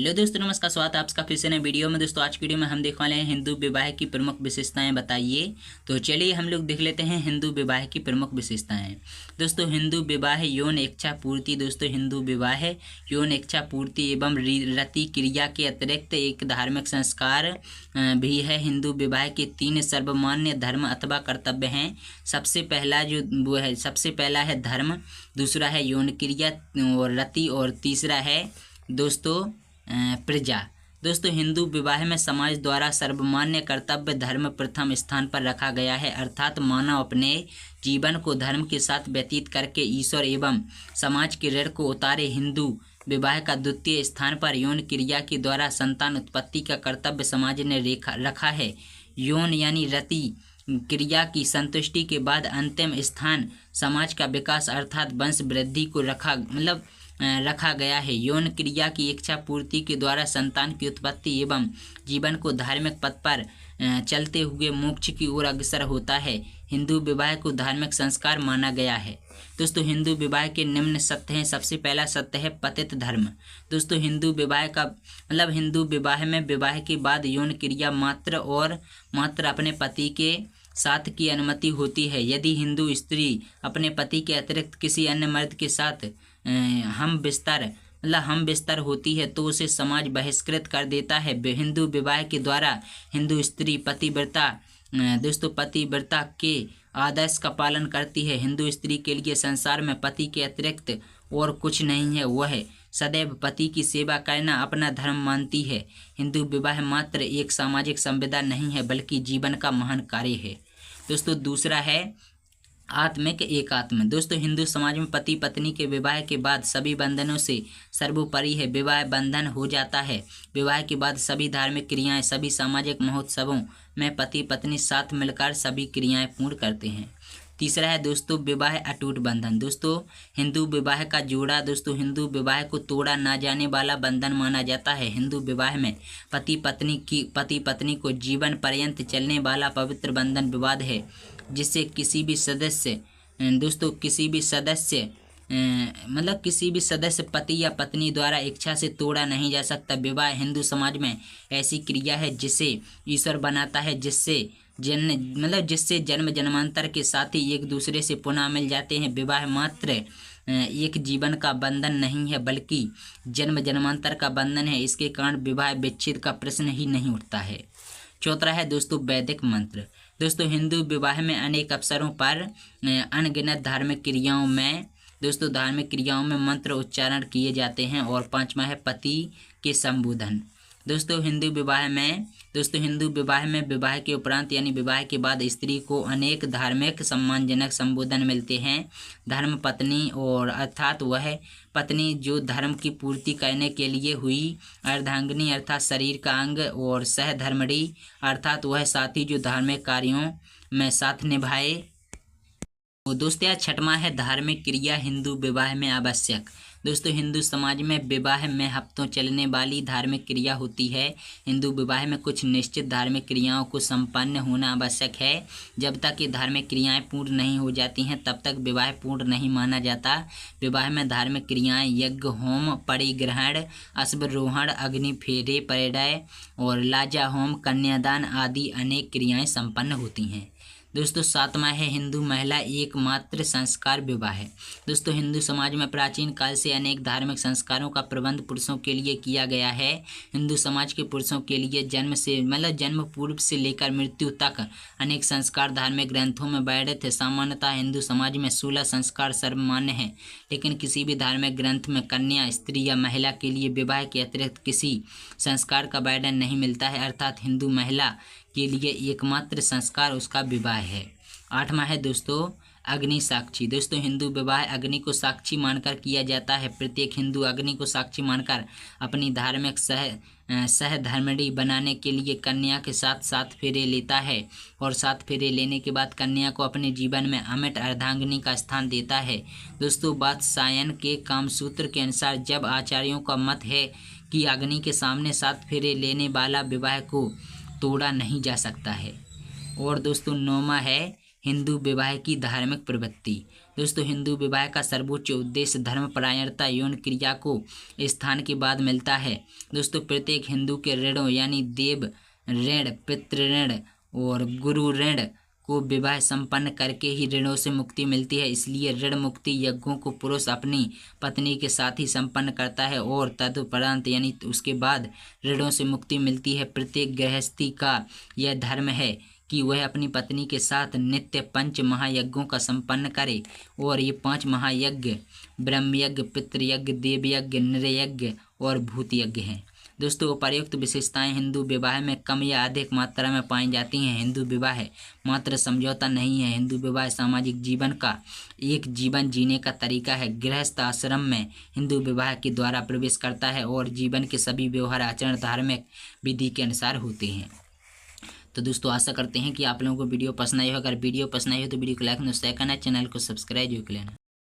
Hello दोस्तों, नमस्कार। स्वागत है आपका फिर से नए वीडियो में। दोस्तों आज की वीडियो में हम देखने वाले हैं हिंदू विवाह की प्रमुख विशेषताएं बताइए। तो चलिए हम लोग देख लेते हैं हिंदू विवाह की प्रमुख विशेषताएं। दोस्तों हिंदू विवाह यौन इच्छा पूर्ति। दोस्तों हिंदू विवाह यौन इच्छा पूर्ति एवं रति क्रिया के अतिरिक्त एक धार्मिक संस्कार भी है। हिंदू विवाह के 3 सर्वमान्य धर्म अथवा कर्तव्य हैं। सबसे पहला सबसे पहला है धर्म, दूसरा है यौन क्रिया और रति, और तीसरा है दोस्तों प्रजा। दोस्तों हिंदू विवाह में समाज द्वारा सर्वमान्य कर्तव्य धर्म प्रथम स्थान पर रखा गया है, अर्थात मानव अपने जीवन को धर्म के साथ व्यतीत करके ईश्वर एवं समाज के ऋण को उतारे। हिंदू विवाह का द्वितीय स्थान पर यौन क्रिया के द्वारा संतान उत्पत्ति का कर्तव्य समाज ने रखा है। यौन यानी रति क्रिया की संतुष्टि के बाद अंतिम स्थान समाज का विकास अर्थात वंश वृद्धि को रखा गया है। यौन क्रिया की इच्छा पूर्ति के द्वारा संतान की उत्पत्ति एवं जीवन को धार्मिक पथ पर चलते हुए मोक्ष की ओर अग्रसर होता है। हिंदू विवाह को धार्मिक संस्कार माना गया है। दोस्तों हिंदू विवाह के निम्न सत्य हैं। सबसे पहला सत्य है पतित धर्म। दोस्तों हिंदू विवाह का हिंदू विवाह में विवाह के बाद यौन क्रिया मात्र अपने पति के साथ की अनुमति होती है। यदि हिंदू स्त्री अपने पति के अतिरिक्त किसी अन्य मर्द के साथ हम बिस्तर होती है तो उसे समाज बहिष्कृत कर देता है। हिंदू विवाह के द्वारा हिंदू स्त्री पतिव्रता के आदर्श का पालन करती है। हिंदू स्त्री के लिए संसार में पति के अतिरिक्त और कुछ नहीं है। वह सदैव पति की सेवा करना अपना धर्म मानती है। हिंदू विवाह मात्र एक सामाजिक संविदा नहीं है बल्कि जीवन का महान कार्य है। दोस्तों दूसरा है आत्मिक एकात्म। दोस्तों हिंदू समाज में पति पत्नी के विवाह के बाद सभी बंधनों से सर्वोपरि है विवाह बंधन हो जाता है। विवाह के बाद सभी धार्मिक क्रियाएं, सभी सामाजिक महोत्सवों में पति पत्नी साथ मिलकर सभी क्रियाएं पूर्ण करते हैं। तीसरा है दोस्तों विवाह अटूट बंधन। दोस्तों हिंदू विवाह का जोड़ा हिंदू विवाह को तोड़ा ना जाने वाला बंधन माना जाता है। हिंदू विवाह में पति पत्नी को जीवन पर्यंत चलने वाला पवित्र बंधन विवाद है, जिससे किसी भी सदस्य पति या पत्नी द्वारा इच्छा से तोड़ा नहीं जा सकता। विवाह हिंदू समाज में ऐसी क्रिया है जिसे ईश्वर बनाता है, जिससे जन्म जन्मांतर के साथी एक दूसरे से पुनः मिल जाते हैं। विवाह मात्र एक जीवन का बंधन नहीं है बल्कि जन्म जन्मांतर का बंधन है। इसके कारण विवाह विच्छेद का प्रश्न ही नहीं उठता है। चौथा है दोस्तों वैदिक मंत्र। दोस्तों हिंदू विवाह में अनेक अवसरों पर अनगिनत धार्मिक क्रियाओं में मंत्र उच्चारण किए जाते हैं। और पांचवा है पति के संबोधन। दोस्तों हिंदू विवाह में विवाह के उपरांत यानी विवाह के बाद स्त्री को अनेक धार्मिक सम्मानजनक संबोधन मिलते हैं। धर्म पत्नी और अर्थात वह पत्नी जो धर्म की पूर्ति करने के लिए हुई, अर्धांगिनी अर्थात शरीर का अंग, और सहधर्मणी अर्थात वह साथी जो धार्मिक कार्यों में साथ निभाए। तो दोस्तों छठवां है धार्मिक क्रिया हिंदू विवाह में आवश्यक। दोस्तों हिंदू समाज में विवाह में हफ्तों चलने वाली धार्मिक क्रिया होती है। हिंदू विवाह में कुछ निश्चित धार्मिक क्रियाओं को संपन्न होना आवश्यक है। जब तक ये धार्मिक क्रियाएं पूर्ण नहीं हो जाती हैं तब तक विवाह पूर्ण नहीं माना जाता। विवाह में धार्मिक क्रियाएं यज्ञ, होम, परिग्रहण, अश्वरोहण, अग्नि फेरे, परिणय और लाजा होम, कन्यादान आदि अनेक क्रियाएं संपन्न होती हैं। दोस्तों सातवां है हिंदू महिला एकमात्र संस्कार विवाह है। दोस्तों हिंदू समाज में प्राचीन काल से अनेक धार्मिक संस्कारों का प्रबंध पुरुषों के लिए किया गया है। हिंदू समाज के पुरुषों के लिए जन्म पूर्व से लेकर मृत्यु तक अनेक संस्कार धार्मिक ग्रंथों में वर्णित है। सामान्यतः हिंदू समाज में 16 संस्कार सर्वमान्य है, लेकिन किसी भी धार्मिक ग्रंथ में कन्या, स्त्री या महिला के लिए विवाह के अतिरिक्त किसी संस्कार का वर्णन नहीं मिलता है, अर्थात हिंदू महिला के लिए एकमात्र संस्कार उसका विवाह है। आठवां है दोस्तों अग्नि साक्षी। दोस्तों हिंदू विवाह अग्नि को साक्षी मानकर किया जाता है। प्रत्येक हिंदू अग्नि को साक्षी मानकर अपनी धार्मिक सहधर्मिणी बनाने के लिए कन्या के साथ 7 फेरे लेता है, और 7 फेरे लेने के बाद कन्या को अपने जीवन में अमिट अर्धांगिनी का स्थान देता है। दोस्तों वात्सायन के कामसूत्र के अनुसार जब आचार्यों का मत है कि अग्नि के सामने 7 फेरे लेने वाला विवाह को तोड़ा नहीं जा सकता है। और दोस्तों 9वां है हिंदू विवाह की धार्मिक प्रवृत्ति। दोस्तों, हिंदू विवाह का सर्वोच्च उद्देश्य धर्मपरायणता यौन क्रिया को स्थान के बाद मिलता है। दोस्तों, प्रत्येक हिंदू के ऋणों यानी देव ऋण, पितृ ऋण और गुरु ऋण को विवाह संपन्न करके ही ऋणों से मुक्ति मिलती है। इसलिए ऋण मुक्ति यज्ञों को पुरुष अपनी पत्नी के साथ ही संपन्न करता है और तदुपरांत यानी उसके बाद ऋणों से मुक्ति मिलती है। प्रत्येक गृहस्थी का यह धर्म है कि वह अपनी पत्नी के साथ नित्य 5 महायज्ञों का संपन्न करे और ये 5 महायज्ञ ब्रह्मयज्ञ, पितृयज्ञ, देवयज्ञ, नृयज्ञ और भूत यज्ञ हैं। दोस्तों, उपर्युक्त विशेषताएं हिंदू विवाह में कम या अधिक मात्रा में पाई जाती हैं। हिंदू विवाह मात्र समझौता नहीं है। हिंदू विवाह सामाजिक जीवन का एक जीवन जीने का तरीका है। गृहस्थ आश्रम में हिंदू विवाह के द्वारा प्रवेश करता है और जीवन के सभी व्यवहार आचरण धार्मिक विधि के अनुसार होते हैं। तो दोस्तों, आशा करते हैं कि आप लोगों को वीडियो पसंद आई हो। अगर वीडियो पसंद आई हो तो वीडियो को लाइक और शेयर करना, चैनल को सब्सक्राइब जरूर कर लेना।